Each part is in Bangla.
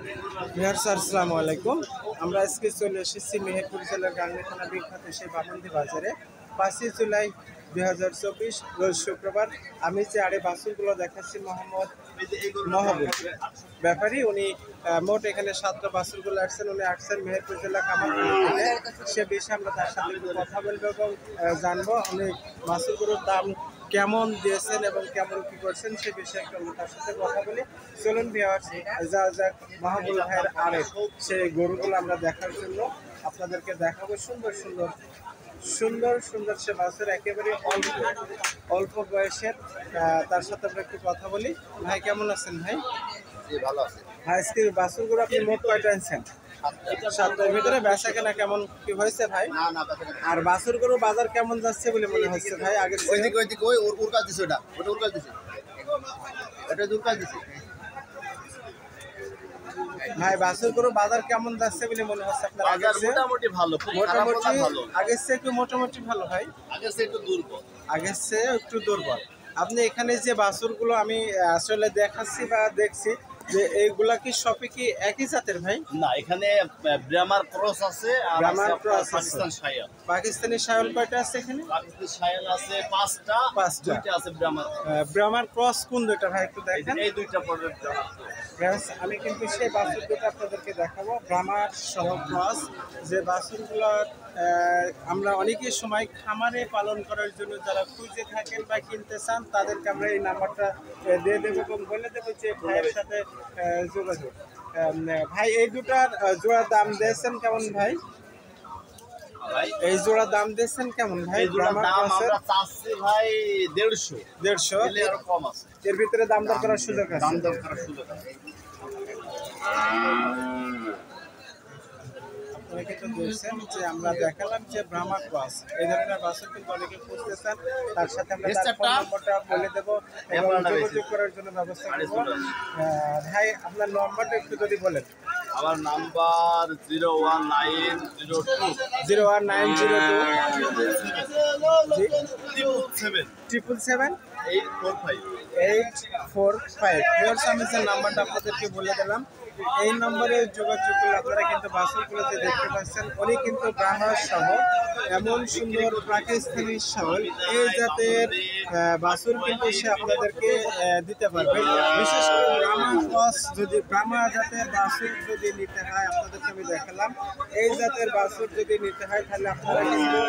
আসসালামু আলাইকুম। আমরা আজকে চলে এসেছি মেহেরপুর জেলার গাংনী থানা বিখ্যাত সেই বামন্দি বাজারে। 5 জুলাই 2024 রোজ শুক্রবার। আমি যে আড়ে বাছুরগুলো দেখাচ্ছি মহাবুল ব্যাপারী, উনি মোট এখানে 7টা বাছুরগুলো আসছেন। উনি আসছেন মেহেরপুর জেলা কামারখালী থেকে। সে বিষয়ে আমরা তার সাথে একটু কথা বলবো এবং জানবো উনি বাছুরগুলোর দাম কেমন দিয়েছেন এবং কেমন কি করছেন সে বিষয়ে একটু আমরা তার সাথে কথা বলি। চলুন ভিউয়ার্স, যা যাক মাহবুল ভাইয়ের আড়ে সেই গরুগুলো আমরা দেখার জন্য আপনাদেরকে দেখাবো। সুন্দর সুন্দর সুন্দর সুন্দর সে বাছুর, একেবারে অল্প বয়সের। তার সাথে আমরা একটু কথা বলি। ভাই কেমন আছেন? ভাই ভালো আছে। আজকে বাছুরগুলো আপনি মোট কয়টা আনছেন? 7টার ভিতরে বেচা কেনা কেমন কি হয়েছে ভাই? আর বাছুরগুলো বাজার কেমন যাচ্ছে বলে মনে হচ্ছে ভাই? আগে ভাই বাছুরগুলো বাজার কেমন যাচ্ছে বলে মনে হচ্ছে আপনার? মোটামুটি ভালো, মোটামুটি আগের চেয়ে একটু মোটামুটি ভালো ভাই, আগের চেয়ে একটু দুর্বল। আগের চেয়ে একটু দুর্বল। আপনি এখানে যে বাছুরগুলো আমি আসলে দেখাচ্ছি বা দেখছি যে এইগুলা কি সবই কি একই জাতের ভাই? না, এখানে ব্রাহ্মার ক্রস আছে আর ব্রাহ্মার ক্রস আছে। পাকিস্তান শায়াল। পাকিস্তানি শায়াল কয়টা আছে এখানে? পাকিস্তানি শায়াল আছে 5টা, 2টা আছে ব্রাহ্মার। ব্রাহ্মার ক্রস কোন দুইটা ভাই একটু দেখেন? এই 2টা পর্যন্ত আমি কিন্তু সেই বাছুর দুটো আপনাদেরকে দেখাবো, ব্রাহ্মার সহ ক্রস। যে বাছুরগুলো আমরা অনেকের সময় খামারে পালন করার জন্য যারা খুঁজে থাকেন বা কিনতে চান তাদেরকে আমরা এই নাম্বারটা দিয়ে দেবো এবং বলে দেবো যে ভাইয়ের সাথে যোগাযোগ। ভাই এই দুটার জোড়া দাম দিয়েছেন কেমন ভাই? এই জোড়া দাম দিয়েছেন কেমন ভাই? ভাই 150 এর কম আছে, এর ভিতরে দাম দর করার সুযোগ আছে। আপনারা কিন্তু দেখছেন যে আমরা দেখালাম যে ব্রাহ্মা ক্রস এই ধরনের বাছুর কিন্তু অনেকে খুঁজতে চান। তার সাথে আমরা তার ফোন নম্বরটা বলে দেবো এবং যোগাযোগ করার জন্য ব্যবস্থা করব। ভাই আপনার নম্বরটা একটু যদি বলেন। আমার নাম্বার 01902 777 845। আমি যে নাম্বারটা আপনাদেরকে বলে দিলাম, এই নম্বরে যোগাযোগ করলে আপনারা কিন্তু বাছুরগুলো যে দেখতে পাচ্ছেন উনি কিন্তু ব্রাহ্মণ সহ এমন সুন্দর পাকিস্তানি শাল এই জাতের বাছুর কিন্তু সে আপনাদেরকে দিতে পারবে। বিশেষ করে ব্রাহ্মা জাতের বাছুর যদি নিতে হয়, আপনাদেরকে আমি দেখালাম এই জাতের বাছুর যদি নিতে হয় তাহলে আপনারা কিন্তু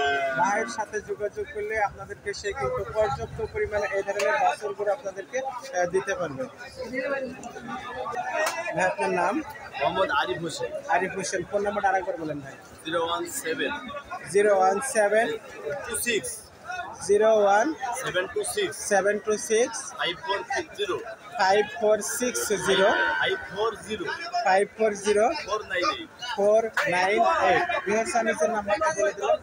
ভাইয়ের সাথে যোগাযোগ করলে আপনাদেরকে সে কিন্তু পর্যাপ্ত পরিমাণে এই ধরনের বাছুরগুলো আপনাদেরকে দিতে পারবে। ভাই আপনার নাম? মোহাম্মদ আরিফ হোসেন। আরিফ হোসেন। ফোন নাম্বারটা আরেকবার বলেন ভাই। 017 726 5460 498। নাম্বারটা বলে দিলাম।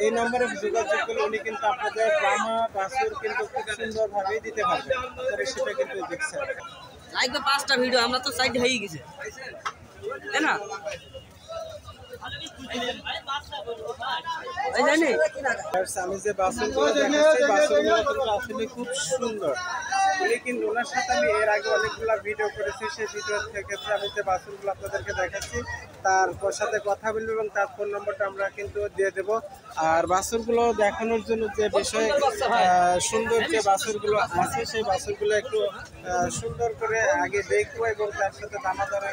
এই নম্বরে যোগাযোগ করলে উনি কিন্তু আপনাদের ব্রাহ্মা বাছুর কিন্তু খুব সুন্দরভাবেই দিতে পারবেন। আপনারা সেটা কিন্তু দেখছেন। লাইক 5টা ভিডিও আমরা তো সাইড হয়ে গেছে, তাই না? আমি যে বাছুরগুলো দেখাচ্ছি বাছুরগুলো কিন্তু আসলে খুব সুন্দর। উনি কিন্তু ওনার সাথে আমি এর আগে অনেকগুলো ভিডিও করেছি, সেই ভিডিওর ক্ষেত্রে আমি যে বাছুরগুলো আপনাদেরকে দেখাচ্ছি তার সাথে কথা বলবো এবং তার ফোন নম্বরটা আমরা কিন্তু দিয়ে দেবো। আর বাছুরগুলো দেখানোর জন্য যে বিষয়ে সুন্দর যে বাছুরগুলো আছে সেই বাছুরগুলো একটু সুন্দর করে আগে দেখবো এবং তার সাথে দামাদারে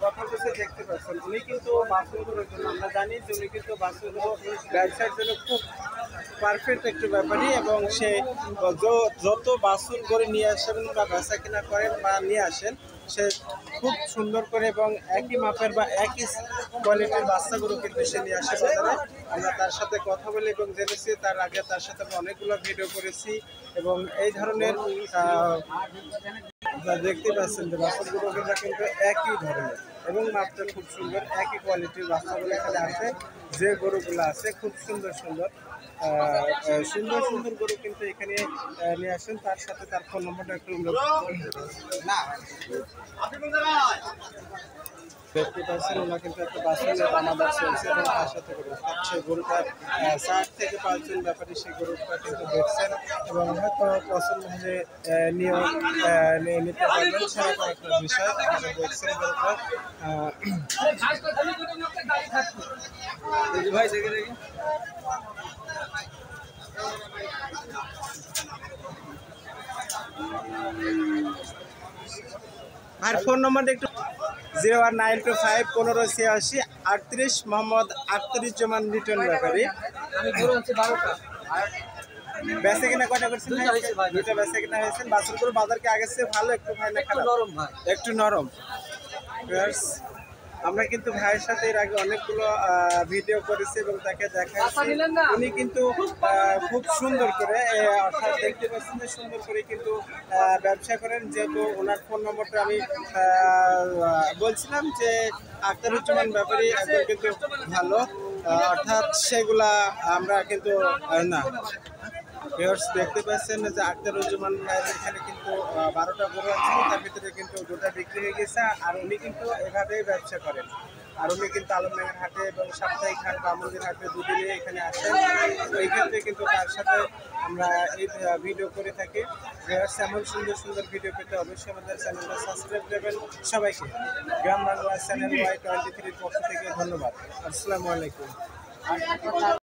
কথা বলতে দেখতে পাচ্ছেন। উনি কিন্তু বাছুরগুলোর জন্য আমরা জানি যে উনি কিন্তু বাছুরগুলো ব্যবসার জন্য খুব পারফেক্ট একটু ব্যাপারই এবং সে যত বাছুর করে নিয়ে আসেন বা বেচা কিনা করেন বা নিয়ে আসেন সে খুব সুন্দর করে এবং একই মাপের বা একই কোয়ালিটির বাচ্চাগুলো কিন্তু সে নিয়ে আসে বাজারে। আমরা তার সাথে কথা বলি এবং জেনেছি, তার আগে তার সাথে আমরা অনেকগুলো ভিডিও করেছি এবং এই ধরনের দেখতে পাচ্ছেন যে বাচ্চাগুলো কিন্তু একই ধরনের এবং মাপটা খুব সুন্দর, একই কোয়ালিটির বাচ্চাগুলো এখানে আছে। যে গরুগুলো আছে খুব সুন্দর সুন্দর সুন্দর গরু কিন্তু এখানে নিয়ে আসেন। তার সাথে তার ফোন নম্বরটা একটু দেখতে পাচ্ছেন ওনার কিন্তু একটা বাসনের দানাদার চলছে এবং তার সাথে গরু সেই গরুটার 4 থেকে 5 জন ব্যাপারী সেই গরুটা কিন্তু দেখছেন এবং হয়তো পছন্দ হলে নিয়ে নিতে পারবেন সেরকম একটা বিষয় আপনারা দেখছেন গরুটা ভাই দেখে দেখি আর ফোন নম্বরটা একটু 01925158638 মোহাম্মদ আখতারুজ্জামান লিটন ব্যাপারী। বেচা কিনা কয়টা করছেন? দুইটা বেচা কিনা হয়েছে। বাছুরগুলো বাজার কি আগের চেয়ে ভালো একটু ভাই না খারাপ? একটু নরম। আমরা কিন্তু ভাইয়ের সাথে এর আগে অনেকগুলো ভিডিও করেছি এবং তাকে দেখাচ্ছি উনি কিন্তু খুব সুন্দর করে অর্থাৎ দেখতে পাচ্ছেন যে সুন্দর করে কিন্তু ব্যবসা করেন। যেহেতু ওনার ফোন নম্বরটা আমি বলছিলাম যে আখতারুজ্জামান ব্যাপারী একজন কিন্তু ভালো অর্থাৎ সেগুলা আমরা কিন্তু না ভিউয়ার্স দেখতে পাচ্ছেন যে আখতারুজ্জামান ভাইয়ের এখানে কিন্তু 12টা গরু আছে তার ভিতরে কিন্তু 2টা বিক্রি হয়ে গেছে আর উনি কিন্তু এভাবেই ব্যবসা করেন আর উনি কিন্তু আলমডাঙ্গার হাটে এবং সাপ্তাহিক হাট বা মন্দির হাটে দুদিনে এখানে আসেন এই ক্ষেত্রে কিন্তু তার সাথে আমরা এই ভিডিও করে থাকি। ভিউয়ার্স এমন সুন্দর সুন্দর ভিডিও পেতে অবশ্যই আমাদের চ্যানেলটা সাবস্ক্রাইব করবেন। সবাইকে গ্রাম বাংলা চ্যানেল Y23 পক্ষ থেকে ধন্যবাদ। আসসালামু আলাইকুম।